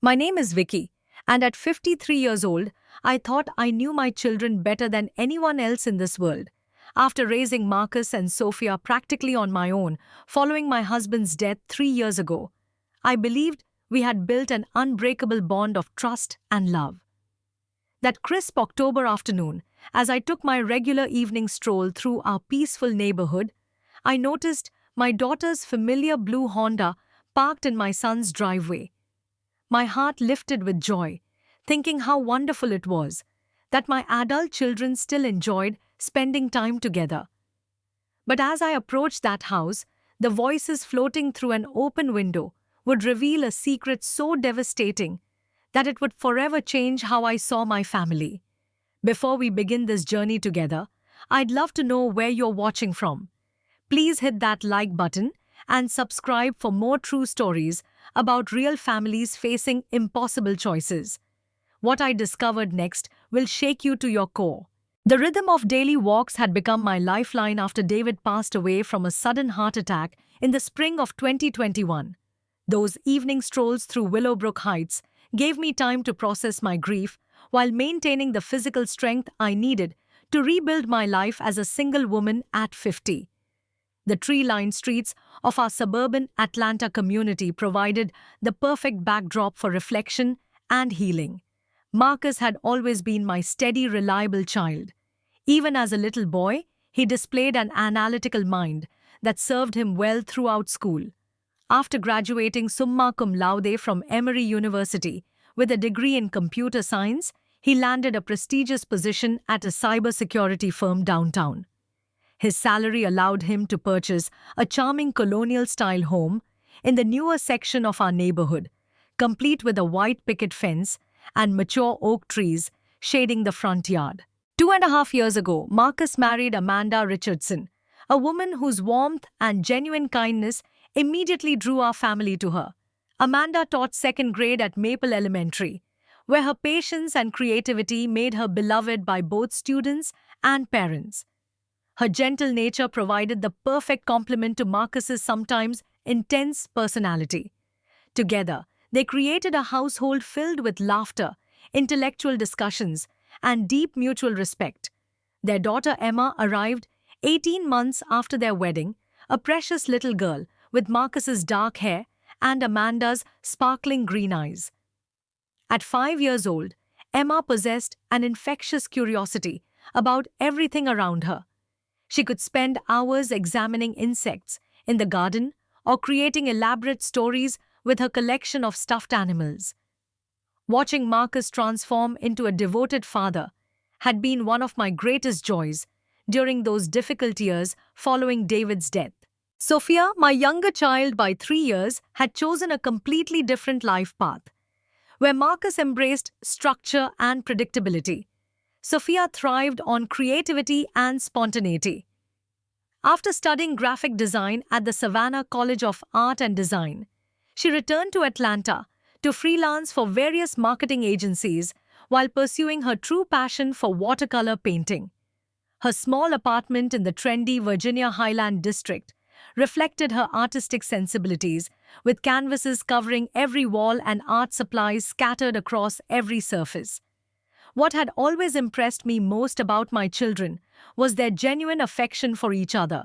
My name is Vicky, and at 53 years old, I thought I knew my children better than anyone else in this world. After raising Marcus and Sophia practically on my own, following my husband's death 3 years ago, I believed we had built an unbreakable bond of trust and love. That crisp October afternoon, as I took my regular evening stroll through our peaceful neighborhood, I noticed my daughter's familiar blue Honda parked in my son's driveway. My heart lifted with joy, thinking how wonderful it was that my adult children still enjoyed spending time together. But as I approached that house, the voices floating through an open window would reveal a secret so devastating that it would forever change how I saw my family. Before we begin this journey together, I'd love to know where you're watching from. Please hit that like button and subscribe for more true stories about real families facing impossible choices. What I discovered next will shake you to your core. The rhythm of daily walks had become my lifeline after David passed away from a sudden heart attack in the spring of 2021. Those evening strolls through Willowbrook Heights gave me time to process my grief while maintaining the physical strength I needed to rebuild my life as a single woman at 50. The tree-lined streets of our suburban Atlanta community provided the perfect backdrop for reflection and healing. Marcus had always been my steady, reliable child. Even as a little boy, he displayed an analytical mind that served him well throughout school. After graduating summa cum laude from Emory University with a degree in computer science, he landed a prestigious position at a cybersecurity firm downtown. His salary allowed him to purchase a charming colonial-style home in the newer section of our neighborhood, complete with a white picket fence and mature oak trees shading the front yard. 2.5 years ago, Marcus married Amanda Richardson, a woman whose warmth and genuine kindness immediately drew our family to her. Amanda taught second grade at Maple Elementary, where her patience and creativity made her beloved by both students and parents. Her gentle nature provided the perfect complement to Marcus's sometimes intense personality. Together, they created a household filled with laughter, intellectual discussions, and deep mutual respect. Their daughter Emma arrived 18 months after their wedding, a precious little girl with Marcus's dark hair and Amanda's sparkling green eyes. At 5 years old, Emma possessed an infectious curiosity about everything around her. She could spend hours examining insects in the garden or creating elaborate stories with her collection of stuffed animals. Watching Marcus transform into a devoted father had been one of my greatest joys during those difficult years following David's death. Sophia, my younger child by 3 years, had chosen a completely different life path, where Marcus embraced structure and predictability. Sophia thrived on creativity and spontaneity. After studying graphic design at the Savannah College of Art and Design, she returned to Atlanta to freelance for various marketing agencies while pursuing her true passion for watercolor painting. Her small apartment in the trendy Virginia Highland district reflected her artistic sensibilities, with canvases covering every wall and art supplies scattered across every surface. What had always impressed me most about my children was their genuine affection for each other.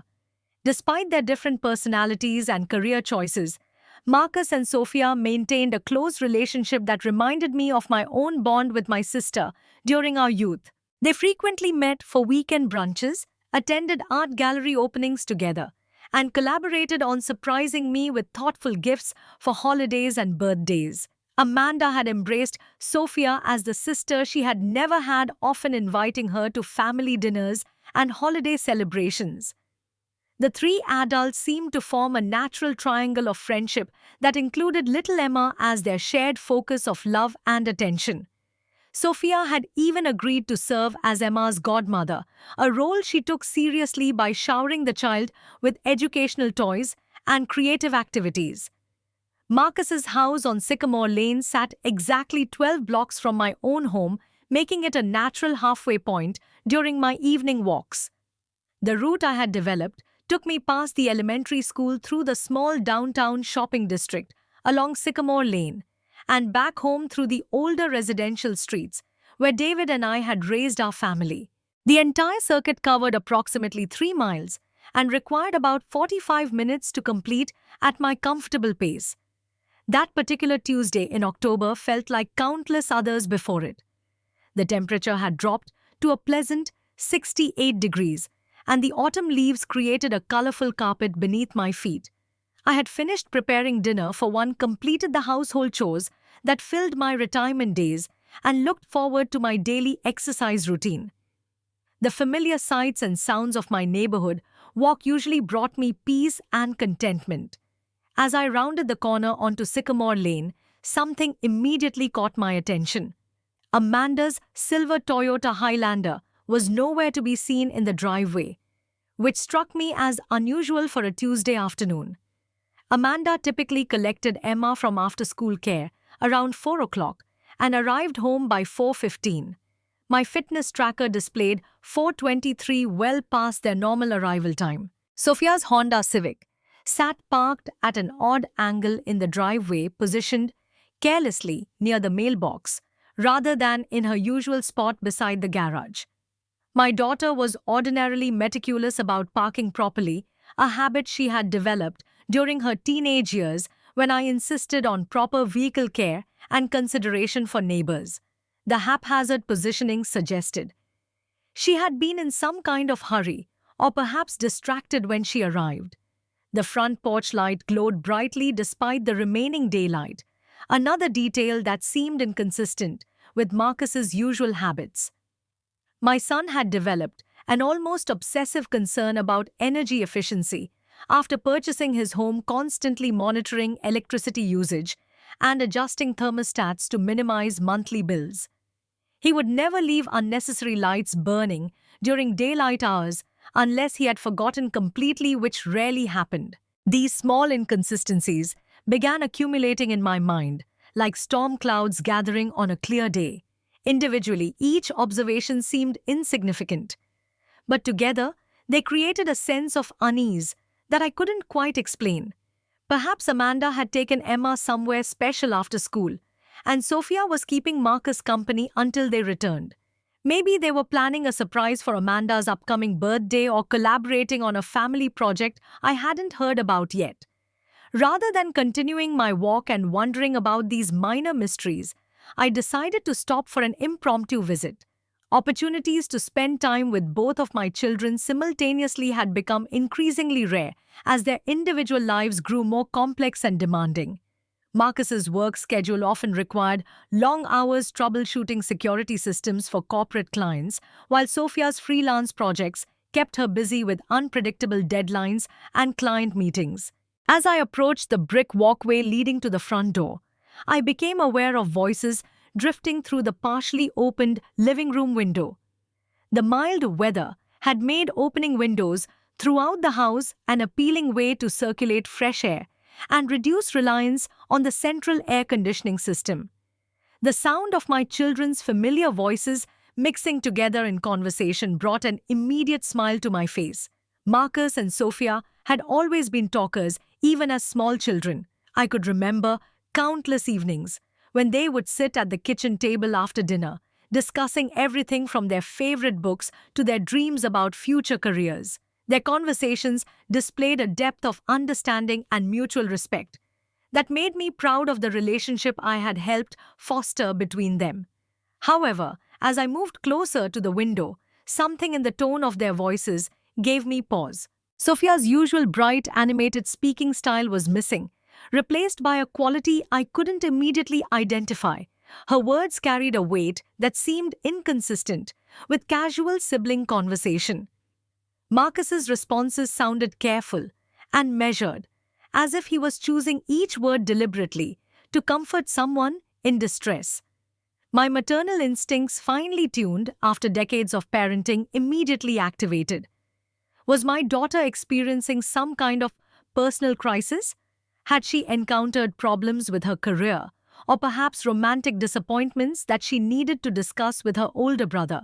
Despite their different personalities and career choices, Marcus and Sophia maintained a close relationship that reminded me of my own bond with my sister during our youth. They frequently met for weekend brunches, attended art gallery openings together, and collaborated on surprising me with thoughtful gifts for holidays and birthdays. Amanda had embraced Sophia as the sister she had never had, often inviting her to family dinners and holiday celebrations. The three adults seemed to form a natural triangle of friendship that included little Emma as their shared focus of love and attention. Sophia had even agreed to serve as Emma's godmother, a role she took seriously by showering the child with educational toys and creative activities. Marcus's house on Sycamore Lane sat exactly 12 blocks from my own home, making it a natural halfway point during my evening walks. The route I had developed took me past the elementary school through the small downtown shopping district along Sycamore Lane and back home through the older residential streets where David and I had raised our family. The entire circuit covered approximately 3 miles and required about 45 minutes to complete at my comfortable pace. That particular Tuesday in October felt like countless others before it. The temperature had dropped to a pleasant 68 degrees, and the autumn leaves created a colorful carpet beneath my feet. I had finished preparing dinner for one, completed the household chores that filled my retirement days, and looked forward to my daily exercise routine. The familiar sights and sounds of my neighborhood walk usually brought me peace and contentment. As I rounded the corner onto Sycamore Lane, something immediately caught my attention. Amanda's silver Toyota Highlander was nowhere to be seen in the driveway, which struck me as unusual for a Tuesday afternoon. Amanda typically collected Emma from after-school care around 4 o'clock and arrived home by 4:15. My fitness tracker displayed 4:23, well past their normal arrival time. Sophia's Honda Civic sat parked at an odd angle in the driveway, positioned carelessly near the mailbox rather than in her usual spot beside the garage. My daughter was ordinarily meticulous about parking properly, a habit she had developed during her teenage years when I insisted on proper vehicle care and consideration for neighbors. The haphazard positioning suggested she had been in some kind of hurry or perhaps distracted when she arrived. The front porch light glowed brightly despite the remaining daylight, another detail that seemed inconsistent with Marcus's usual habits. My son had developed an almost obsessive concern about energy efficiency after purchasing his home, constantly monitoring electricity usage and adjusting thermostats to minimize monthly bills. He would never leave unnecessary lights burning during daylight hours unless he had forgotten completely, which rarely happened. These small inconsistencies began accumulating in my mind, like storm clouds gathering on a clear day. Individually, each observation seemed insignificant, but together they created a sense of unease that I couldn't quite explain. Perhaps Amanda had taken Emma somewhere special after school, and Sophia was keeping Marcus company until they returned. Maybe they were planning a surprise for Amanda's upcoming birthday or collaborating on a family project I hadn't heard about yet. Rather than continuing my walk and wondering about these minor mysteries, I decided to stop for an impromptu visit. Opportunities to spend time with both of my children simultaneously had become increasingly rare as their individual lives grew more complex and demanding. Marcus's work schedule often required long hours troubleshooting security systems for corporate clients, while Sophia's freelance projects kept her busy with unpredictable deadlines and client meetings. As I approached the brick walkway leading to the front door, I became aware of voices drifting through the partially opened living room window. The mild weather had made opening windows throughout the house an appealing way to circulate fresh air and reduce reliance on the central air conditioning system. The sound of my children's familiar voices mixing together in conversation brought an immediate smile to my face. Marcus and Sophia had always been talkers, even as small children. I could remember countless evenings when they would sit at the kitchen table after dinner, discussing everything from their favorite books to their dreams about future careers. Their conversations displayed a depth of understanding and mutual respect that made me proud of the relationship I had helped foster between them. However, as I moved closer to the window, something in the tone of their voices gave me pause. Sophia's usual bright, animated speaking style was missing, replaced by a quality I couldn't immediately identify. Her words carried a weight that seemed inconsistent with casual sibling conversation. Marcus's responses sounded careful and measured, as if he was choosing each word deliberately to comfort someone in distress. My maternal instincts, finely tuned after decades of parenting, immediately activated. Was my daughter experiencing some kind of personal crisis? Had she encountered problems with her career, or perhaps romantic disappointments that she needed to discuss with her older brother?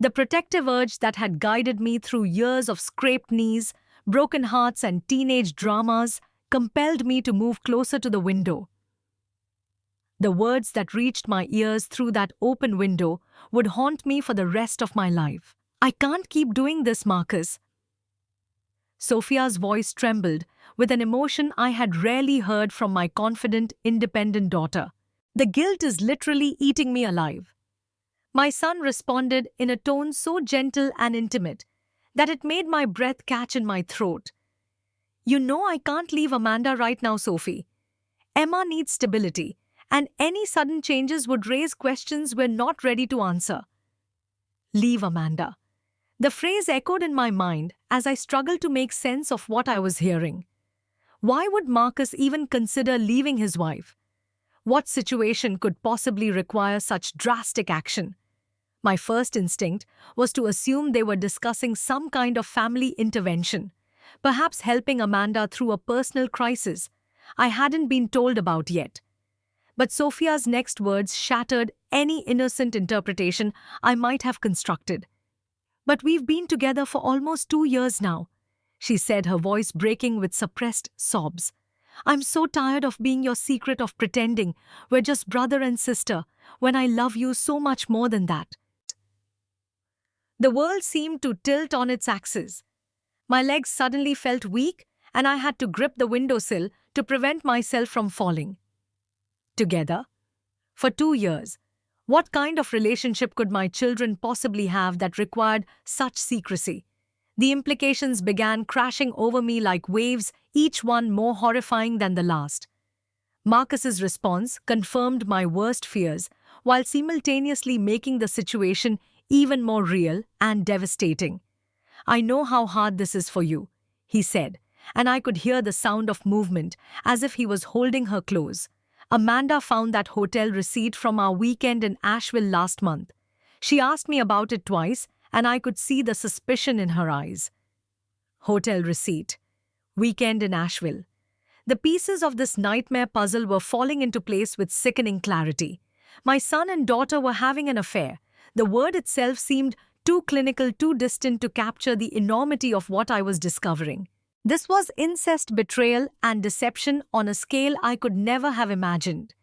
The protective urge that had guided me through years of scraped knees, broken hearts, and teenage dramas compelled me to move closer to the window. The words that reached my ears through that open window would haunt me for the rest of my life. I can't keep doing this, Marcus. Sophia's voice trembled with an emotion I had rarely heard from my confident, independent daughter. The guilt is literally eating me alive. My son responded in a tone so gentle and intimate that it made my breath catch in my throat. You know I can't leave Amanda right now, Sophie. Emma needs stability, and any sudden changes would raise questions we're not ready to answer. Leave Amanda. The phrase echoed in my mind as I struggled to make sense of what I was hearing. Why would Marcus even consider leaving his wife? What situation could possibly require such drastic action? My first instinct was to assume they were discussing some kind of family intervention, perhaps helping Amanda through a personal crisis I hadn't been told about yet. But Sophia's next words shattered any innocent interpretation I might have constructed. But we've been together for almost 2 years now, she said, her voice breaking with suppressed sobs. I'm so tired of being your secret, of pretending we're just brother and sister when I love you so much more than that. The world seemed to tilt on its axis. My legs suddenly felt weak and I had to grip the windowsill to prevent myself from falling. Together? For 2 years. What kind of relationship could my children possibly have that required such secrecy? The implications began crashing over me like waves, each one more horrifying than the last. Marcus's response confirmed my worst fears, while simultaneously making the situation even more real and devastating. I know how hard this is for you, he said, and I could hear the sound of movement as if he was holding her close. Amanda found that hotel receipt from our weekend in Asheville last month. She asked me about it twice, and I could see the suspicion in her eyes. Hotel receipt. Weekend in Asheville. The pieces of this nightmare puzzle were falling into place with sickening clarity. My son and daughter were having an affair. The word itself seemed too clinical, too distant to capture the enormity of what I was discovering. This was incest, betrayal, and deception on a scale I could never have imagined.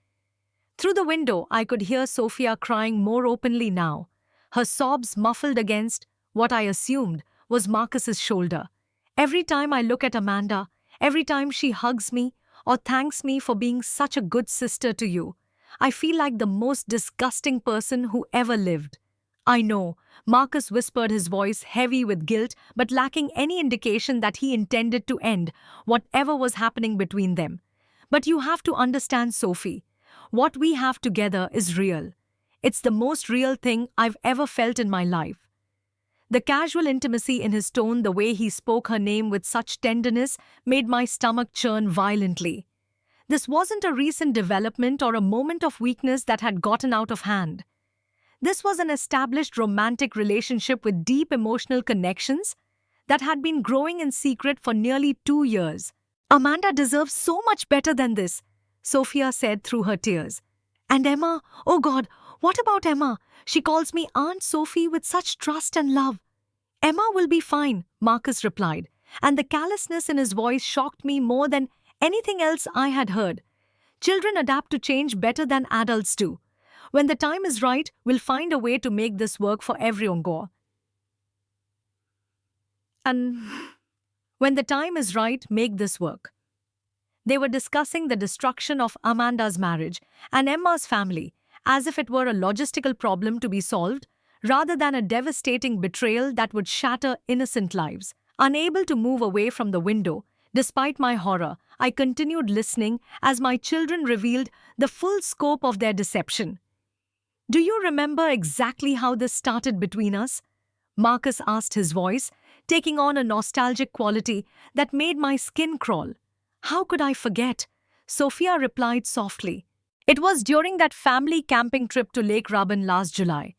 Through the window, I could hear Sophia crying more openly now, her sobs muffled against what I assumed was Marcus's shoulder. Every time I look at Amanda, every time she hugs me or thanks me for being such a good sister to you, I feel like the most disgusting person who ever lived. I know, Marcus whispered, his voice heavy with guilt but lacking any indication that he intended to end whatever was happening between them. But you have to understand, Sophie, what we have together is real. It's the most real thing I've ever felt in my life. The casual intimacy in his tone, the way he spoke her name with such tenderness, made my stomach churn violently. This wasn't a recent development or a moment of weakness that had gotten out of hand. This was an established romantic relationship with deep emotional connections that had been growing in secret for nearly 2 years. Amanda deserves so much better than this, Sophia said through her tears. And Emma, oh God, what about Emma? She calls me Aunt Sophie with such trust and love. Emma will be fine, Marcus replied, and the callousness in his voice shocked me more than anything else I had heard. Children adapt to change better than adults do. When the time is right, we'll find a way to make this work for everyone. And when the time is right, make this work. They were discussing the destruction of Amanda's marriage and Emma's family as if it were a logistical problem to be solved, rather than a devastating betrayal that would shatter innocent lives. Unable to move away from the window, despite my horror, I continued listening as my children revealed the full scope of their deception. Do you remember exactly how this started between us? Marcus asked, his voice taking on a nostalgic quality that made my skin crawl. How could I forget? Sophia replied softly. It was during that family camping trip to Lake Rabban last July.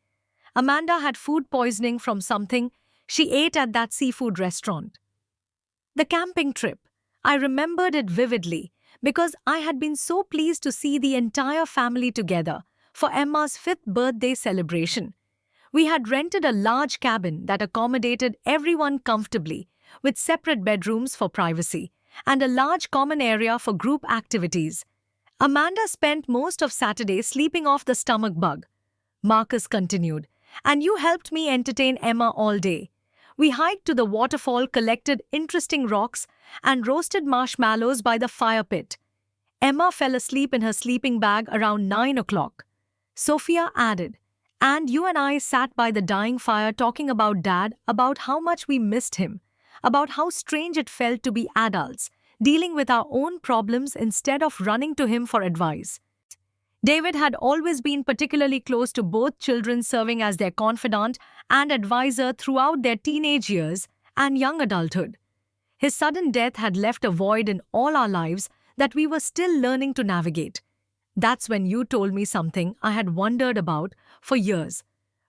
Amanda had food poisoning from something she ate at that seafood restaurant. The camping trip. I remembered it vividly because I had been so pleased to see the entire family together for Emma's 5th birthday celebration. We had rented a large cabin that accommodated everyone comfortably, with separate bedrooms for privacy and a large common area for group activities. Amanda spent most of Saturday sleeping off the stomach bug. Marcus continued. And you helped me entertain Emma all day. We hiked to the waterfall, collected interesting rocks, and roasted marshmallows by the fire pit. Emma fell asleep in her sleeping bag around 9 o'clock. Sophia added, and you and I sat by the dying fire talking about Dad, about how much we missed him, about how strange it felt to be adults, dealing with our own problems instead of running to him for advice. David had always been particularly close to both children, serving as their confidant and advisor throughout their teenage years and young adulthood. His sudden death had left a void in all our lives that we were still learning to navigate. That's when you told me something I had wondered about for years,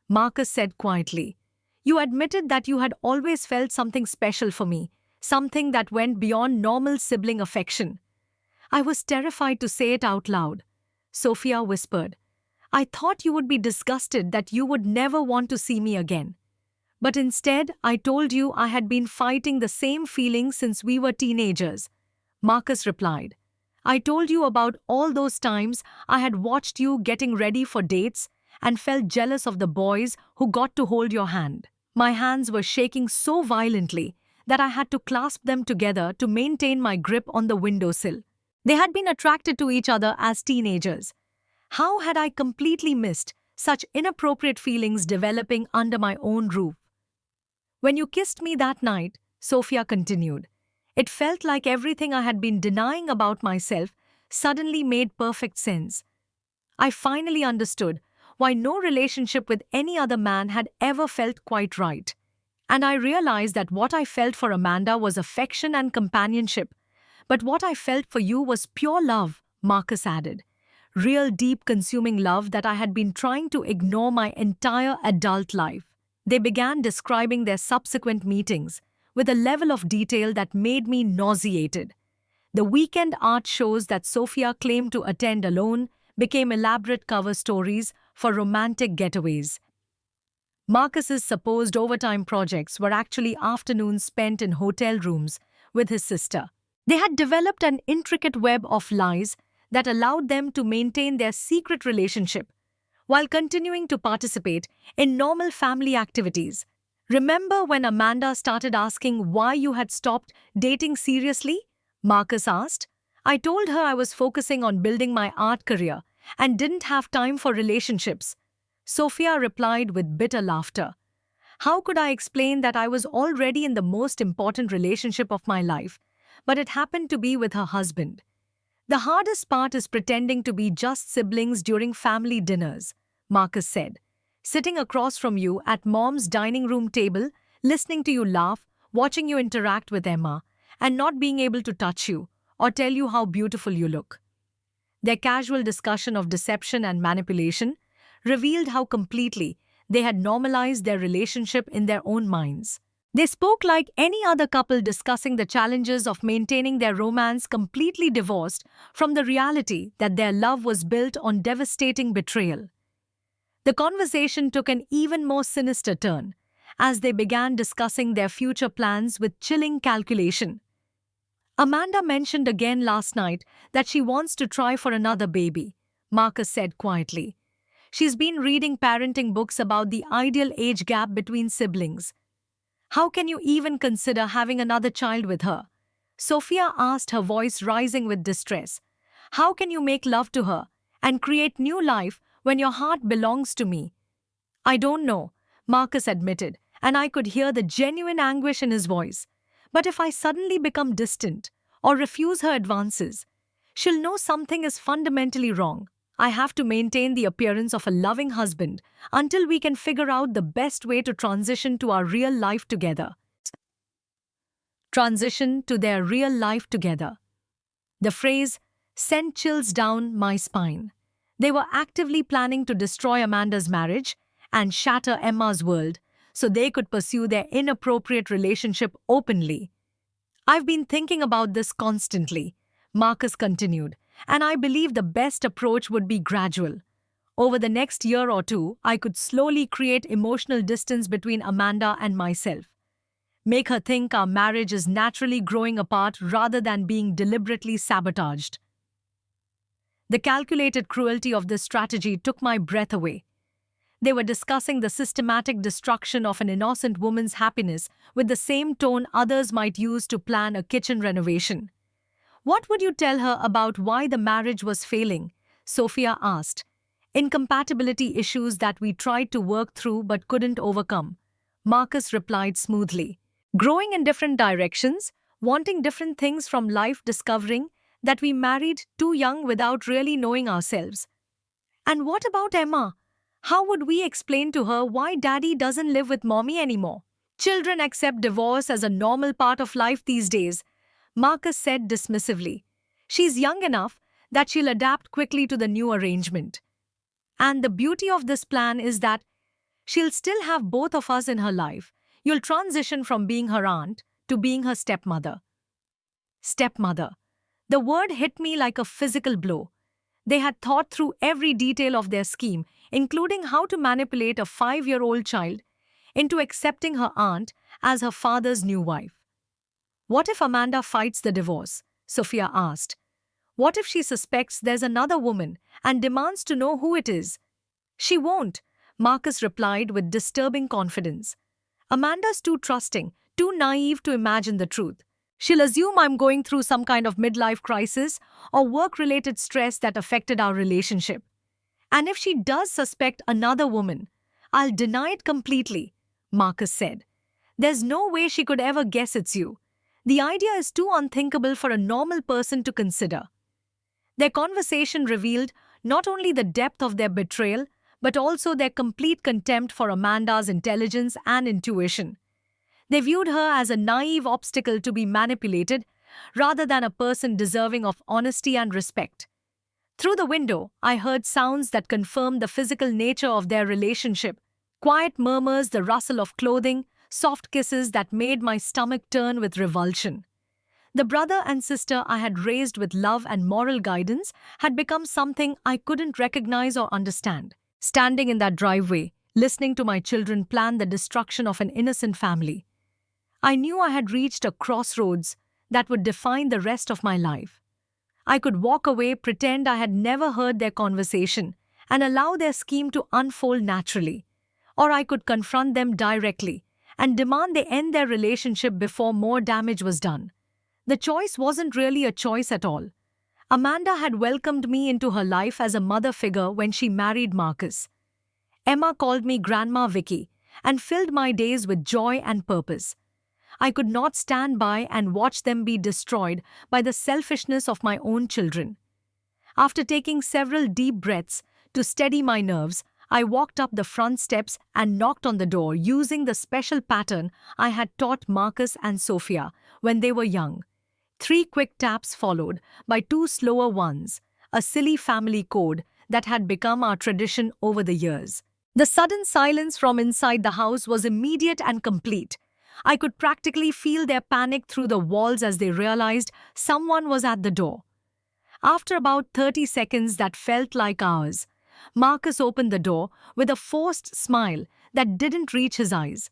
Marcus said quietly. You admitted that you had always felt something special for me, something that went beyond normal sibling affection. I was terrified to say it out loud. Sophia whispered. I thought you would be disgusted, that you would never want to see me again. But instead, I told you I had been fighting the same feelings since we were teenagers. Marcus replied. I told you about all those times I had watched you getting ready for dates and felt jealous of the boys who got to hold your hand. My hands were shaking so violently that I had to clasp them together to maintain my grip on the windowsill. They had been attracted to each other as teenagers. How had I completely missed such inappropriate feelings developing under my own roof? When you kissed me that night, Sophia continued, it felt like everything I had been denying about myself suddenly made perfect sense. I finally understood why no relationship with any other man had ever felt quite right. And I realized that what I felt for Amanda was affection and companionship, but what I felt for you was pure love, Marcus added. Real deep consuming love that I had been trying to ignore my entire adult life. They began describing their subsequent meetings with a level of detail that made me nauseated. The weekend art shows that Sophia claimed to attend alone became elaborate cover stories for romantic getaways. Marcus's supposed overtime projects were actually afternoons spent in hotel rooms with his sister. They had developed an intricate web of lies that allowed them to maintain their secret relationship while continuing to participate in normal family activities. Remember when Amanda started asking why you had stopped dating seriously? Marcus asked. I told her I was focusing on building my art career and didn't have time for relationships. Sophia replied with bitter laughter. How could I explain that I was already in the most important relationship of my life, but it happened to be with her husband? The hardest part is pretending to be just siblings during family dinners, Marcus said. Sitting across from you at Mom's dining room table, listening to you laugh, watching you interact with Emma, and not being able to touch you or tell you how beautiful you look. Their casual discussion of deception and manipulation revealed how completely they had normalized their relationship in their own minds. They spoke like any other couple discussing the challenges of maintaining their romance, completely divorced from the reality that their love was built on devastating betrayal. The conversation took an even more sinister turn as they began discussing their future plans with chilling calculation. Amanda mentioned again last night that she wants to try for another baby, Marcus said quietly. She's been reading parenting books about the ideal age gap between siblings. How can you even consider having another child with her? Sophia asked, her voice rising with distress. How can you make love to her and create new life when your heart belongs to me? I don't know, Marcus admitted, and I could hear the genuine anguish in his voice. But if I suddenly become distant or refuse her advances, she'll know something is fundamentally wrong. I have to maintain the appearance of a loving husband until we can figure out the best way to transition to our real life together. Transition to their real life together. The phrase sent chills down my spine. They were actively planning to destroy Amanda's marriage and shatter Emma's world so they could pursue their inappropriate relationship openly. I've been thinking about this constantly, Marcus continued, and I believe the best approach would be gradual. Over the next year or two, I could slowly create emotional distance between Amanda and myself. Make her think our marriage is naturally growing apart rather than being deliberately sabotaged. The calculated cruelty of this strategy took my breath away. They were discussing the systematic destruction of an innocent woman's happiness with the same tone others might use to plan a kitchen renovation. What would you tell her about why the marriage was failing? Sophia asked. Incompatibility issues that we tried to work through but couldn't overcome. Marcus replied smoothly. Growing in different directions, wanting different things from life, discovering that we married too young without really knowing ourselves. And what about Emma? How would we explain to her why daddy doesn't live with mommy anymore? Children accept divorce as a normal part of life these days, Marcus said dismissively. She's young enough that she'll adapt quickly to the new arrangement. And the beauty of this plan is that she'll still have both of us in her life. You'll transition from being her aunt to being her stepmother. Stepmother. The word hit me like a physical blow. They had thought through every detail of their scheme, including how to manipulate a 5-year-old child into accepting her aunt as her father's new wife. What if Amanda fights the divorce? Sophia asked. What if she suspects there's another woman and demands to know who it is? She won't, Marcus replied with disturbing confidence. Amanda's too trusting, too naive to imagine the truth. She'll assume I'm going through some kind of midlife crisis or work-related stress that affected our relationship. And if she does suspect another woman, I'll deny it completely, Marcus said. There's no way she could ever guess it's you. The idea is too unthinkable for a normal person to consider. Their conversation revealed not only the depth of their betrayal, but also their complete contempt for Amanda's intelligence and intuition. They viewed her as a naive obstacle to be manipulated, rather than a person deserving of honesty and respect. Through the window, I heard sounds that confirmed the physical nature of their relationship. Quiet murmurs, the rustle of clothing, soft kisses that made my stomach turn with revulsion. The brother and sister I had raised with love and moral guidance had become something I couldn't recognize or understand. Standing in that driveway, listening to my children plan the destruction of an innocent family, I knew I had reached a crossroads that would define the rest of my life. I could walk away, pretend I had never heard their conversation, and allow their scheme to unfold naturally. Or I could confront them directly and demand they end their relationship before more damage was done. The choice wasn't really a choice at all. Amanda had welcomed me into her life as a mother figure when she married Marcus. Emma called me Grandma Vicky and filled my days with joy and purpose. I could not stand by and watch them be destroyed by the selfishness of my own children. After taking several deep breaths to steady my nerves, I walked up the front steps and knocked on the door using the special pattern I had taught Marcus and Sophia when they were young. 3 quick taps followed by 2 slower ones, a silly family code that had become our tradition over the years. The sudden silence from inside the house was immediate and complete. I could practically feel their panic through the walls as they realized someone was at the door. After about 30 seconds that felt like hours, Marcus opened the door with a forced smile that didn't reach his eyes.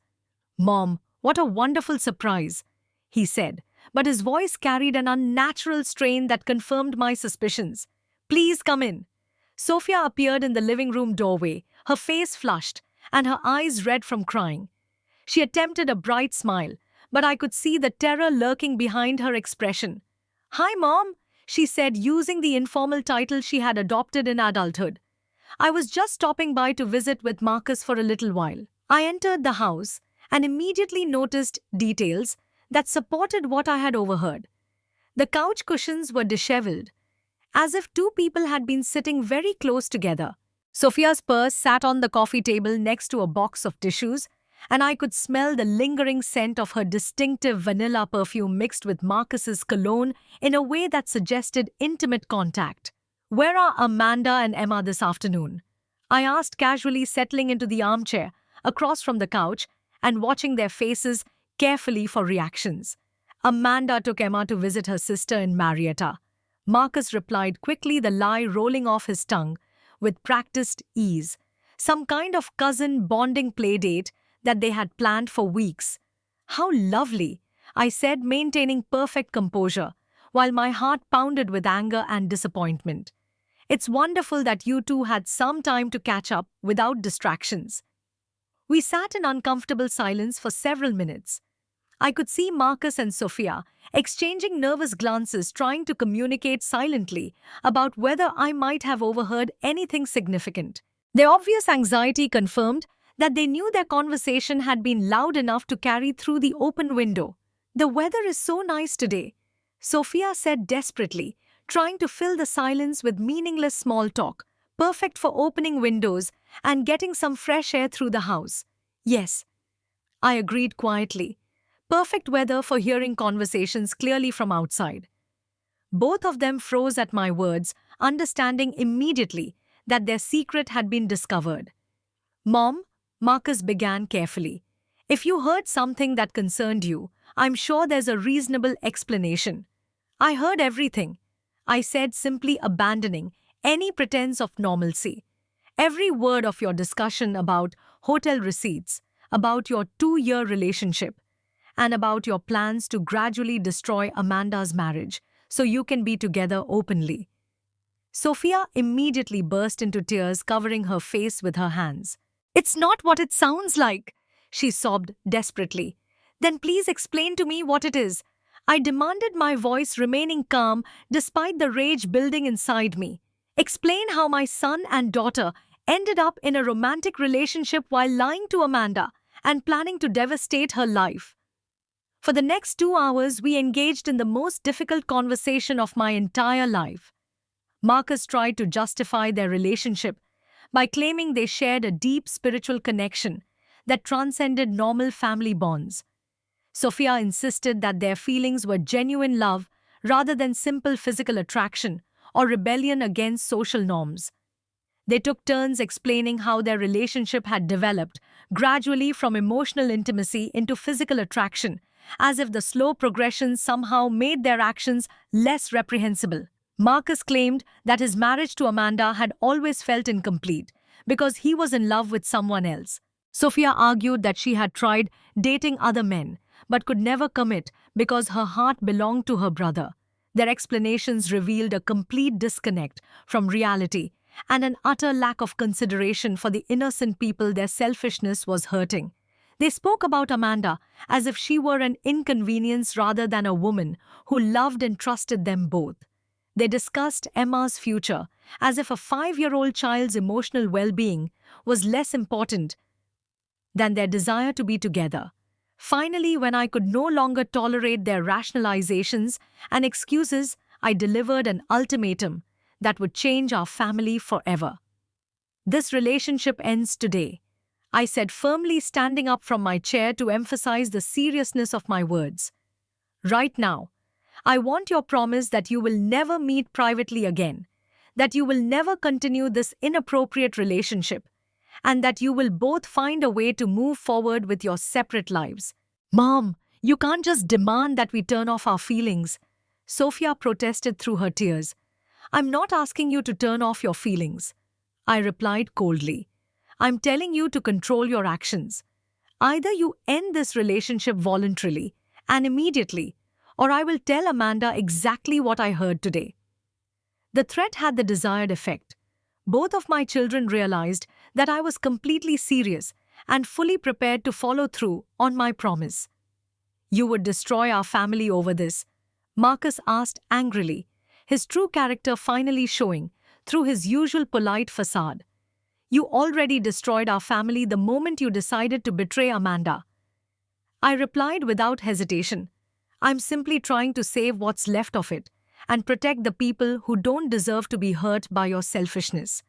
"Mom, what a wonderful surprise," he said, but his voice carried an unnatural strain that confirmed my suspicions. "Please come in." Sophia appeared in the living room doorway, her face flushed and her eyes red from crying. She attempted a bright smile, but I could see the terror lurking behind her expression. "Hi, Mom," she said, using the informal title she had adopted in adulthood. "I was just stopping by to visit with Marcus for a little while." I entered the house and immediately noticed details that supported what I had overheard. The couch cushions were disheveled, as if 2 people had been sitting very close together. Sophia's purse sat on the coffee table next to a box of tissues, and I could smell the lingering scent of her distinctive vanilla perfume mixed with Marcus's cologne in a way that suggested intimate contact. "Where are Amanda and Emma this afternoon?" I asked casually, settling into the armchair across from the couch and watching their faces carefully for reactions. "Amanda took Emma to visit her sister in Marietta," Marcus replied quickly, the lie rolling off his tongue with practiced ease. Some kind of cousin bonding play date that they had planned for weeks. "How lovely," I said, maintaining perfect composure, while my heart pounded with anger and disappointment. It's wonderful that you two had some time to catch up without distractions. We sat in uncomfortable silence for several minutes. I could see Marcus and Sophia exchanging nervous glances, trying to communicate silently about whether I might have overheard anything significant. Their obvious anxiety confirmed that they knew their conversation had been loud enough to carry through the open window. "The weather is so nice today," Sophia said desperately, trying to fill the silence with meaningless small talk, perfect for opening windows and getting some fresh air through the house. "Yes," I agreed quietly. "Perfect weather for hearing conversations clearly from outside." Both of them froze at my words, understanding immediately that their secret had been discovered. "Mom," Marcus began carefully, "if you heard something that concerned you, I'm sure there's a reasonable explanation." "I heard everything," I said, simply abandoning any pretense of normalcy. "Every word of your discussion about hotel receipts, about your 2-year relationship, and about your plans to gradually destroy Amanda's marriage so you can be together openly." Sophia immediately burst into tears, covering her face with her hands. "It's not what it sounds like," she sobbed desperately. "Then please explain to me what it is," I demanded, my voice remaining calm despite the rage building inside me. "Explain how my son and daughter ended up in a romantic relationship while lying to Amanda and planning to devastate her life." For the next 2 hours, we engaged in the most difficult conversation of my entire life. Marcus tried to justify their relationship by claiming they shared a deep spiritual connection that transcended normal family bonds. Sophia insisted that their feelings were genuine love rather than simple physical attraction or rebellion against social norms. They took turns explaining how their relationship had developed gradually from emotional intimacy into physical attraction, as if the slow progression somehow made their actions less reprehensible. Marcus claimed that his marriage to Amanda had always felt incomplete because he was in love with someone else. Sophia argued that she had tried dating other men but could never commit because her heart belonged to her brother. Their explanations revealed a complete disconnect from reality and an utter lack of consideration for the innocent people their selfishness was hurting. They spoke about Amanda as if she were an inconvenience rather than a woman who loved and trusted them both. They discussed Emma's future as if a 5-year-old child's emotional well-being was less important than their desire to be together. Finally, when I could no longer tolerate their rationalizations and excuses, I delivered an ultimatum that would change our family forever. "This relationship ends today," I said firmly, standing up from my chair to emphasize the seriousness of my words. "Right now, I want your promise that you will never meet privately again, that you will never continue this inappropriate relationship, and that you will both find a way to move forward with your separate lives." "Mom, you can't just demand that we turn off our feelings," Sophia protested through her tears. "I'm not asking you to turn off your feelings," I replied coldly. "I'm telling you to control your actions. Either you end this relationship voluntarily and immediately, or I will tell Amanda exactly what I heard today." The threat had the desired effect. Both of my children realized that I was completely serious and fully prepared to follow through on my promise. "You would destroy our family over this?" Marcus asked angrily, his true character finally showing through his usual polite facade. "You already destroyed our family the moment you decided to betray Amanda," I replied without hesitation. "I'm simply trying to save what's left of it and protect the people who don't deserve to be hurt by your selfishness."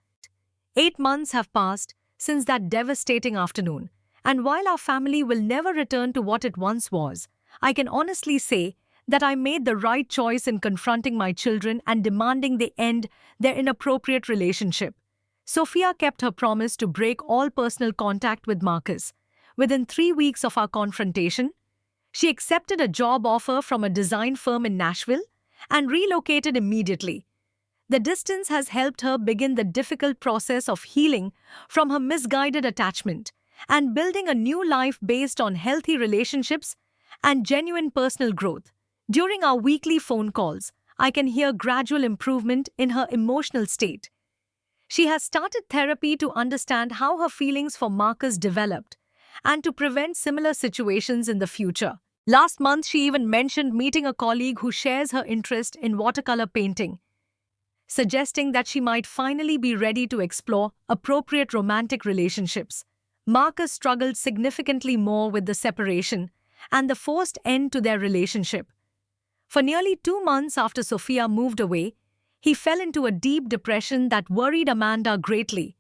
8 months have passed since that devastating afternoon, and while our family will never return to what it once was, I can honestly say that I made the right choice in confronting my children and demanding they end their inappropriate relationship. Sophia kept her promise to break all personal contact with Marcus. Within 3 weeks of our confrontation, she accepted a job offer from a design firm in Nashville and relocated immediately. The distance has helped her begin the difficult process of healing from her misguided attachment and building a new life based on healthy relationships and genuine personal growth. During our weekly phone calls, I can hear gradual improvement in her emotional state. She has started therapy to understand how her feelings for Marcus developed and to prevent similar situations in the future. Last month, she even mentioned meeting a colleague who shares her interest in watercolor painting, suggesting that she might finally be ready to explore appropriate romantic relationships. Marcus struggled significantly more with the separation and the forced end to their relationship. For nearly 2 months after Sophia moved away, he fell into a deep depression that worried Amanda greatly.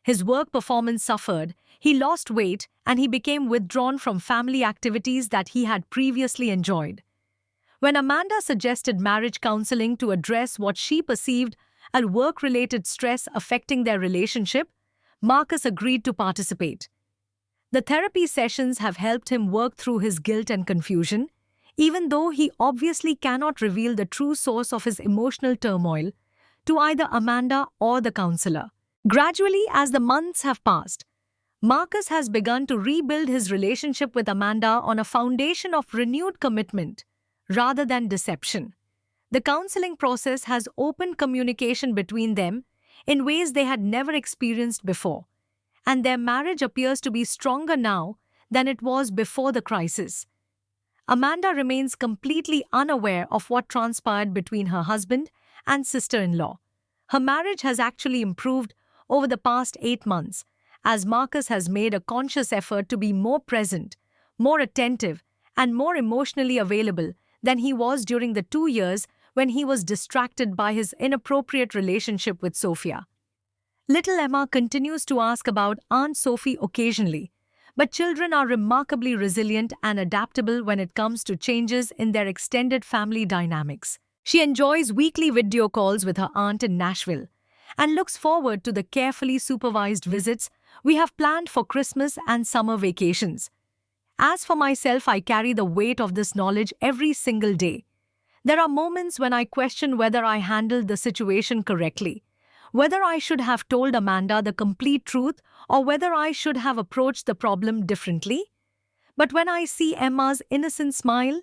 His work performance suffered, he lost weight, and he became withdrawn from family activities that he had previously enjoyed. When Amanda suggested marriage counseling to address what she perceived as work-related stress affecting their relationship, Marcus agreed to participate. The therapy sessions have helped him work through his guilt and confusion, even though he obviously cannot reveal the true source of his emotional turmoil to either Amanda or the counselor. Gradually, as the months have passed, Marcus has begun to rebuild his relationship with Amanda on a foundation of renewed commitment rather than deception. The counseling process has opened communication between them in ways they had never experienced before, and their marriage appears to be stronger now than it was before the crisis. Amanda remains completely unaware of what transpired between her husband and sister-in-law. Her marriage has actually improved over the past 8 months, as Marcus has made a conscious effort to be more present, more attentive, and more emotionally available than he was during the 2 years when he was distracted by his inappropriate relationship with Sophia. Little Emma continues to ask about Aunt Sophie occasionally, but children are remarkably resilient and adaptable when it comes to changes in their extended family dynamics. She enjoys weekly video calls with her aunt in Nashville and looks forward to the carefully supervised visits we have planned for Christmas and summer vacations. As for myself, I carry the weight of this knowledge every single day. There are moments when I question whether I handled the situation correctly, whether I should have told Amanda the complete truth or whether I should have approached the problem differently. But when I see Emma's innocent smile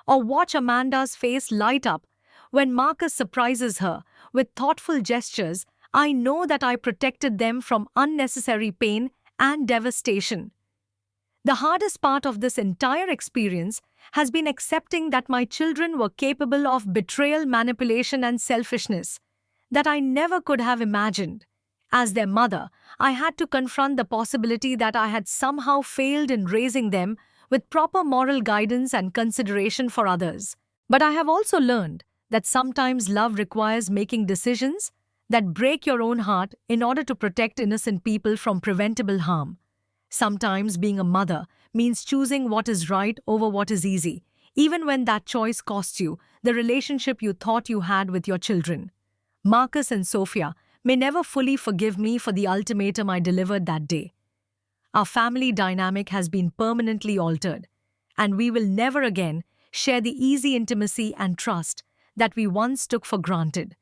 or watch Amanda's face light up when Marcus surprises her with thoughtful gestures, I know that I protected them from unnecessary pain and devastation. The hardest part of this entire experience has been accepting that my children were capable of betrayal, manipulation, and selfishness that I never could have imagined. As their mother, I had to confront the possibility that I had somehow failed in raising them with proper moral guidance and consideration for others. But I have also learned that sometimes love requires making decisions that break your own heart in order to protect innocent people from preventable harm. Sometimes being a mother means choosing what is right over what is easy, even when that choice costs you the relationship you thought you had with your children. Marcus and Sophia may never fully forgive me for the ultimatum I delivered that day. Our family dynamic has been permanently altered, and we will never again share the easy intimacy and trust that we once took for granted.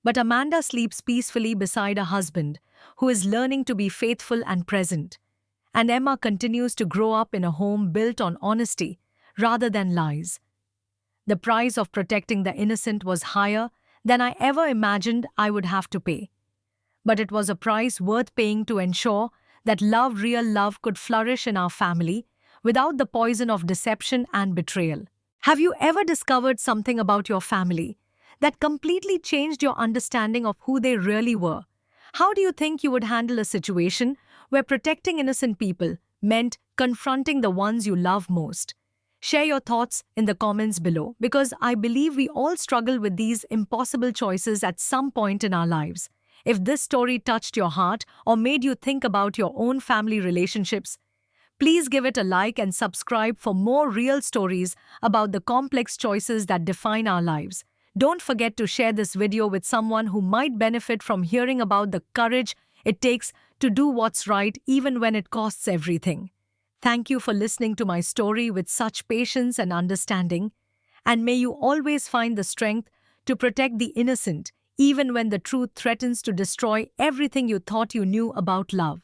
But Amanda sleeps peacefully beside her husband, who is learning to be faithful and present, and Emma continues to grow up in a home built on honesty rather than lies. The price of protecting the innocent was higher than I ever imagined I would have to pay. But it was a price worth paying to ensure that love, real love, could flourish in our family without the poison of deception and betrayal. Have you ever discovered something about your family that completely changed your understanding of who they really were? How do you think you would handle a situation where protecting innocent people meant confronting the ones you love most? Share your thoughts in the comments below, because I believe we all struggle with these impossible choices at some point in our lives. If this story touched your heart or made you think about your own family relationships, please give it a like and subscribe for more real stories about the complex choices that define our lives. Don't forget to share this video with someone who might benefit from hearing about the courage it takes to do what's right even when it costs everything. Thank you for listening to my story with such patience and understanding, and may you always find the strength to protect the innocent even when the truth threatens to destroy everything you thought you knew about love.